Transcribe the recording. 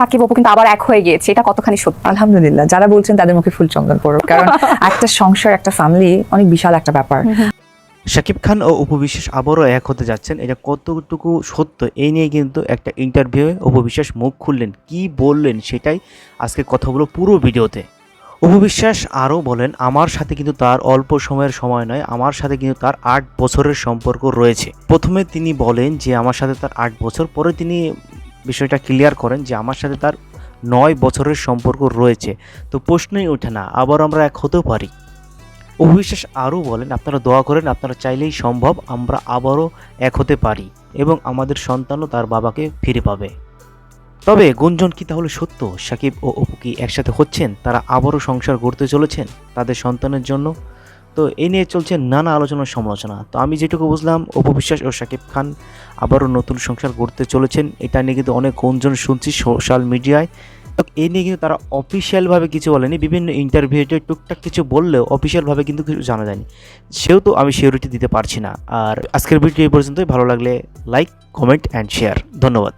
সাকিব অপু কিন্তু আবার এক হয়ে গিয়েছে, এটা কতখানি সত্যি? আলহামদুলিল্লাহ, যারা বলছেন তাদের মুখে ফুল চন্দন পড়ুক, কারণ একটা সংসার, একটা ফ্যামিলি অনেক বিশাল একটা ব্যাপার। শাকিব খান ও অপু বিশ্বাস আবারও এক হতে যাচ্ছেন, এটা কতটুকু সত্য এই নিয়ে কিন্তু একটা ইন্টারভিউয়ে অপু বিশ্বাস মুখ খুললেন, কি বললেন সেটাই আজকে কথা বলবো পুরো ভিডিওতে। অপু বিশ্বাস আরও বলেন, আমার সাথে কিন্তু তার অল্প সময়ের সময় নয়, আমার সাথে কিন্তু তার 8 বছরের সম্পর্ক রয়েছে। প্রথমে তিনি বলেন যে আমার সাথে তার 8 বছর, পরে তিনি বিষয়টা ক্লিয়ার করেন যে আমার সাথে তার 9 বছরের সম্পর্ক রয়েছে। তো প্রশ্নই ওঠে না আবার আমরা এক হতেও পারি। অপু বিশ্বাস আরও বলেন, আপনারা দোয়া করেন, আপনারা চাইলেই সম্ভব, আমরা আবারও এক হতে পারি এবং আমাদের সন্তানও তার বাবাকে ফিরে পাবে। তবে গুঞ্জন কি তাহলে সত্য? সাকিব ও অপু কি একসাথে হচ্ছেন? তারা আবারও সংসার গড়তে চলেছেন তাদের সন্তানের জন্য? তো এই নিয়ে চলছে নানা আলোচনা সমালোচনা। তো আমি যেটুকু বুঝলাম, অপু বিশ্বাস ও সাকিব খান আবারও নতুন সংসার গড়তে চলেছেন, এটা নিয়ে কিন্তু অনেক গুঞ্জন শুনছি সোশ্যাল মিডিয়ায়। এই নিয়ে কিন্তু তারা অফিসিয়ালভাবে কিছু বলেনি, বিভিন্ন ইন্টারভিউতে টুকটাক কিছু বললেও অফিসিয়ালভাবে কিন্তু কিছু জানা যায়নি, সেহেতু আমি সিওরিটি দিতে পারছি না। আর আজকের ভিডিও এই পর্যন্তই। ভালো লাগলে লাইক, কমেন্ট অ্যান্ড শেয়ার। ধন্যবাদ।